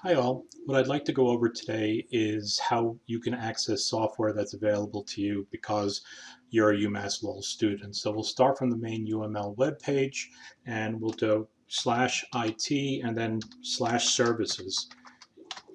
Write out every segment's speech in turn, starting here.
Hi all. What I'd like to go over today is how you can access software that's available to you because you're a UMass Lowell student. So we'll start from the main UML web page and we'll do /IT and then /services.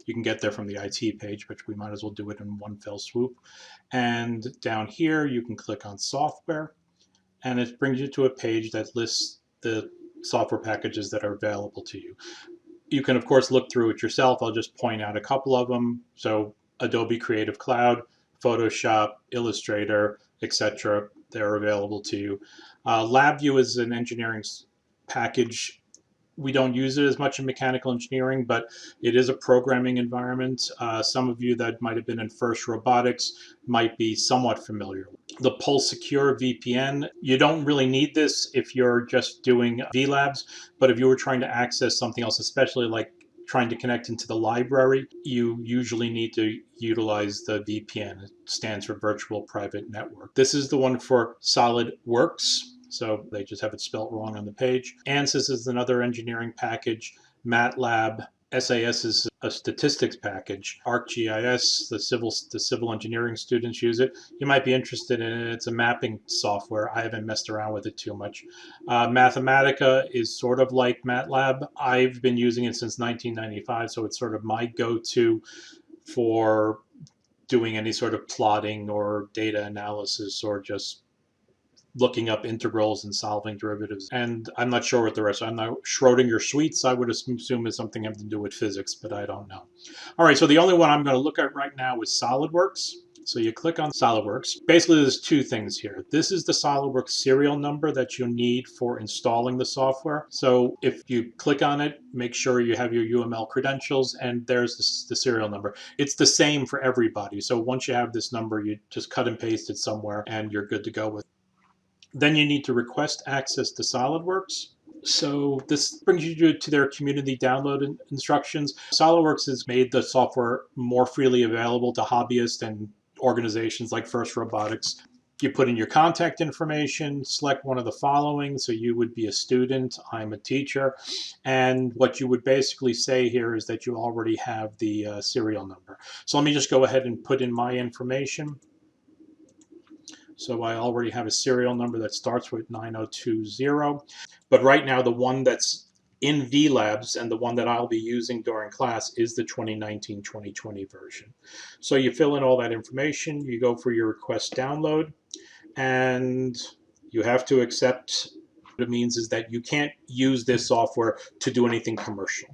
You can get there from the IT page, but we might as well do it in one fell swoop. And down here you can click on software and it brings you to a page that lists the software packages that are available to you. You can, of course, look through it yourself. I'll just point out a couple of them. So Adobe Creative Cloud, Photoshop, Illustrator, etc. They're available to you. LabVIEW is an engineering package. We don't use it as much in mechanical engineering, but it is a programming environment. Some of you that might have been in FIRST Robotics might be somewhat familiar. The Pulse Secure VPN, you don't really need this if you're just doing VLabs, but if you were trying to access something else, especially like trying to connect into the library, you usually need to utilize the VPN. It stands for Virtual Private Network. This is the one for Solidworks. So they just have it spelt wrong on the page. ANSYS is another engineering package. MATLAB, SAS is a statistics package. ArcGIS, the civil engineering students use it. You might be interested in it. It's a mapping software. I haven't messed around with it too much. Mathematica is sort of like MATLAB. I've been using it since 1995, so it's sort of my go-to for doing any sort of plotting or data analysis or just looking up integrals and solving derivatives. And I'm not sure what the rest. I'm not Schrodinger suites. I would assume is something having to do with physics, but I don't know. All right, so the only one I'm going to look at right now is SolidWorks. So you click on SolidWorks. Basically, there's two things here. This is the SolidWorks serial number that you need for installing the software. So if you click on it, make sure you have your UML credentials, and there's the serial number. It's the same for everybody. So once you have this number, you just cut and paste it somewhere, and you're good to go with it. Then you need to request access to SolidWorks. So this brings you to their community download instructions. SolidWorks has made the software more freely available to hobbyists and organizations like FIRST Robotics. You put in your contact information, select one of the following. So you would be a student, I'm a teacher. And what you would basically say here is that you already have the serial number. So let me just go ahead and put in my information. So I already have a serial number that starts with 9020. But right now, the one that's in VLabs and the one that I'll be using during class is the 2019-2020 version. So you fill in all that information, you go for your request download, and you have to accept. What it means is that you can't use this software to do anything commercial.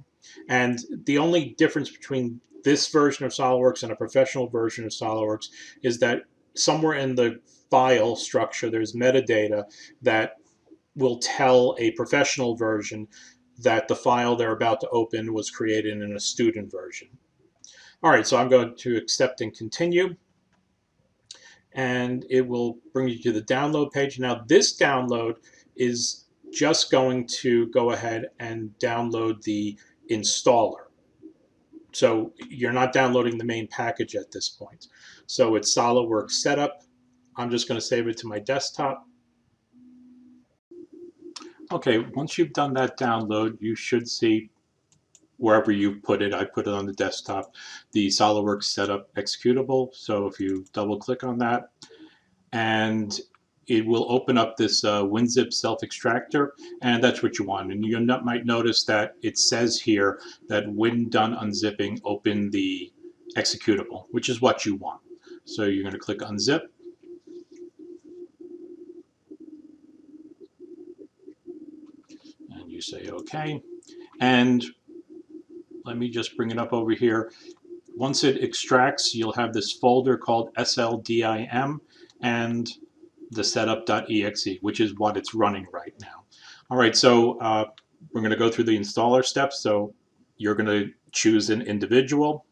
And the only difference between this version of SOLIDWORKS and a professional version of SOLIDWORKS is that somewhere in the file structure, there's metadata that will tell a professional version that the file they're about to open was created in a student version. All right, so I'm going to accept and continue. And it will bring you to the download page. Now, this download is just going to go ahead and download the installer. So you're not downloading the main package at this point. So it's SolidWorks Setup. I'm just going to save it to my desktop. Okay, once you've done that download, you should see wherever you put it. I put it on the desktop, the SolidWorks Setup executable. So if you double click on that, and it will open up this WinZip self-extractor, and that's what you want. And you might notice that it says here that when done unzipping, open the executable, which is what you want. So you're going to click unzip. And you say OK. And let me just bring it up over here. Once it extracts, you'll have this folder called SLDIM and the setup.exe, which is what it's running right now. All right, so we're going to go through the installer steps. So you're going to choose an individual.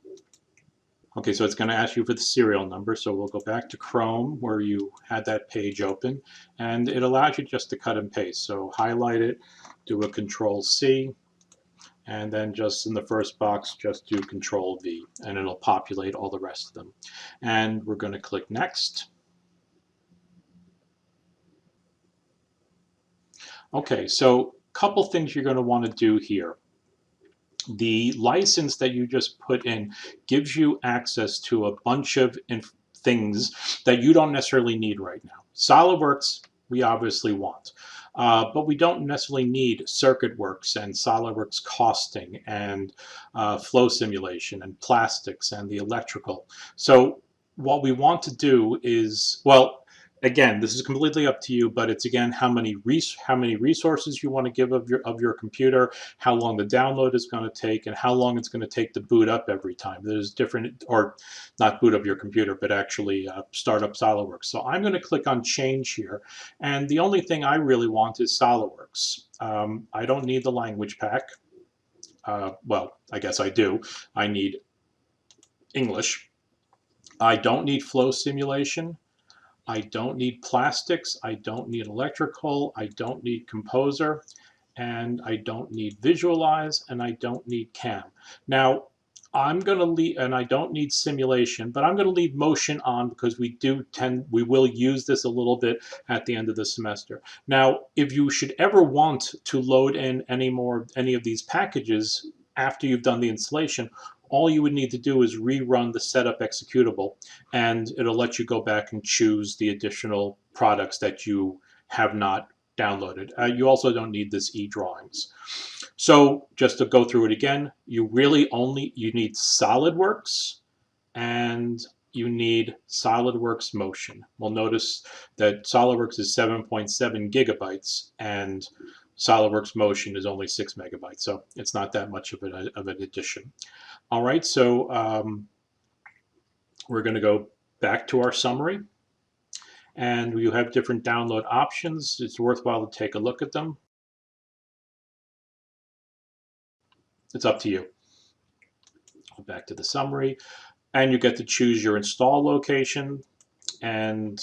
Okay, so it's going to ask you for the serial number. So we'll go back to Chrome where you had that page open, and it allows you just to cut and paste. So highlight it, do a Control-C, and then just in the first box, just do Control-V, and it'll populate all the rest of them. And we're going to click Next. Okay, so a couple things you're going to want to do here. The license that you just put in gives you access to a bunch of things that you don't necessarily need right now. SolidWorks, we obviously want. But we don't necessarily need CircuitWorks and SolidWorks costing and flow simulation and plastics and the electrical. So what we want to do is, well, again, this is completely up to you, but it's again how many resources you want to give of your computer, how long the download is going to take, and how long it's going to take to boot up every time. There's different, or not boot up your computer, but actually start up SolidWorks. So I'm going to click on Change here, and the only thing I really want is SolidWorks. I don't need the language pack. Well, I guess I do. I need English. I don't need flow simulation. I don't need plastics, I don't need electrical, I don't need composer, and I don't need visualize, and I don't need cam. Now, I'm going to leave, and I don't need simulation, but I'm going to leave motion on because we will use this a little bit at the end of the semester. Now, if you should ever want to load in any of these packages after you've done the installation, all you would need to do is rerun the setup executable, and it'll let you go back and choose the additional products that you have not downloaded. You also don't need this e-drawings. So just to go through it again, you need SolidWorks and you need SolidWorks Motion. Well, notice that SolidWorks is 7.7 gigabytes and SolidWorks Motion is only 6 megabytes, so it's not that much of an addition. All right, so we're going to go back to our summary, and you have different download options. It's worthwhile to take a look at them. It's up to you. Back to the summary, and you get to choose your install location and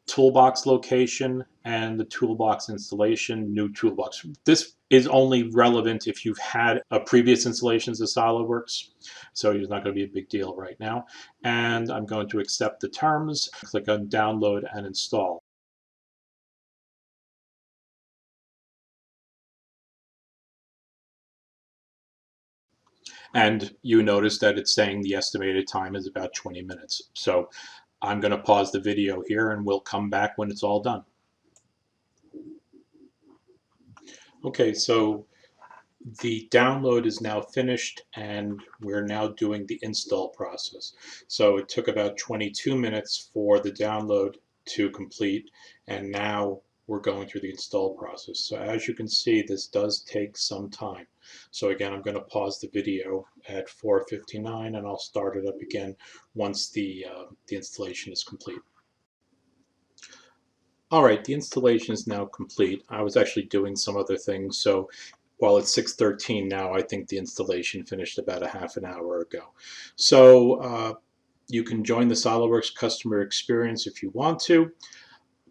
toolbox location and the toolbox installation, new toolbox. This is only relevant if you've had a previous installations of SolidWorks, so it's not going to be a big deal right now. And I'm going to accept the terms, click on download and install. And you notice that it's saying the estimated time is about 20 minutes. So I'm going to pause the video here and we'll come back when it's all done. Okay, so the download is now finished and we're now doing the install process. So it took about 22 minutes for the download to complete, and now we're going through the install process. So as you can see, this does take some time. So again, I'm going to pause the video at 4:59 and I'll start it up again once the installation is complete. All right, the installation is now complete. I was actually doing some other things, so while it's 6:13 now, I think the installation finished about a half an hour ago. So you can join the SolidWorks customer experience if you want to,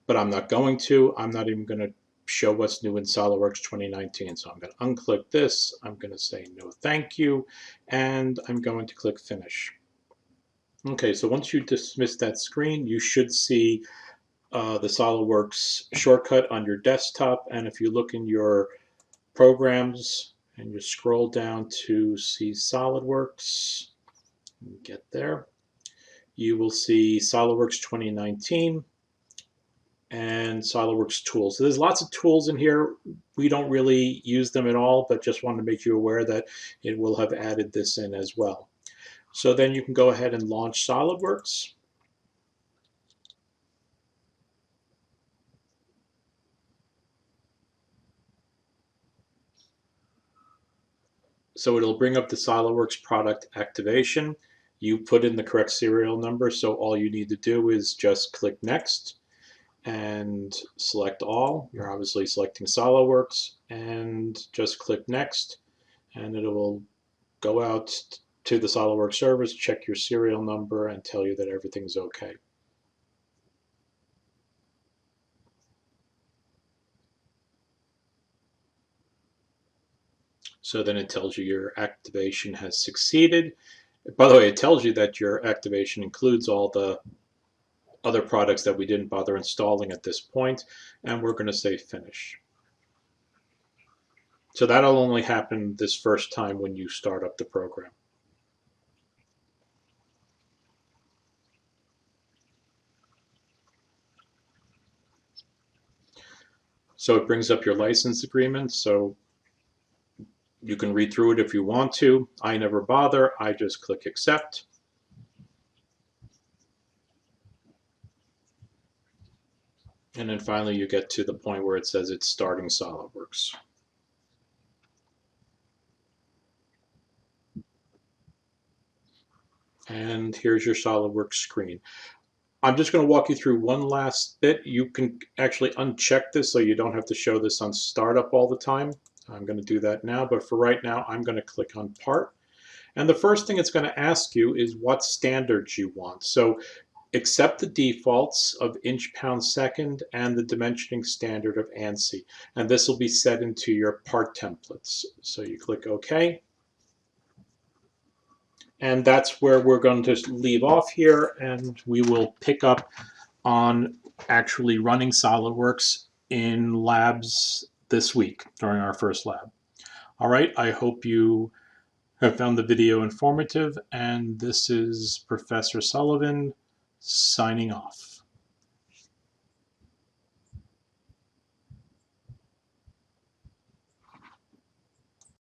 but I'm not going to. I'm not even going to show what's new in SolidWorks 2019. So I'm going to unclick this. I'm going to say no thank you, and I'm going to click finish. Okay, so once you dismiss that screen, you should see the SolidWorks shortcut on your desktop, and if you look in your programs and you scroll down to see SolidWorks, get there, you will see SolidWorks 2019 and SolidWorks tools. So there's lots of tools in here. We don't really use them at all, but just wanted to make you aware that it will have added this in as well. So then you can go ahead and launch SolidWorks. So it'll bring up the SolidWorks product activation. You put in the correct serial number, so all you need to do is just click next and select all. You're obviously selecting SolidWorks, and just click next, and it will go out to the SolidWorks servers, check your serial number, and tell you that everything's okay. So then it tells you your activation has succeeded. By the way, it tells you that your activation includes all the other products that we didn't bother installing at this point, and we're going to say finish. So that'll only happen this first time when you start up the program. So it brings up your license agreement. So you can read through it if you want to. I never bother. I just click accept. And then finally you get to the point where it says it's starting SolidWorks. And here's your SolidWorks screen. I'm just going to walk you through one last bit. You can actually uncheck this so you don't have to show this on startup all the time. I'm going to do that now, but for right now, I'm going to click on part. And the first thing it's going to ask you is what standards you want. So accept the defaults of inch, pound, second, and the dimensioning standard of ANSI. And this will be set into your part templates. So you click OK. And that's where we're going to leave off here, and we will pick up on actually running SolidWorks in labs this week during our first lab. All right, I hope you have found the video informative, and this is Professor Sullivan signing off.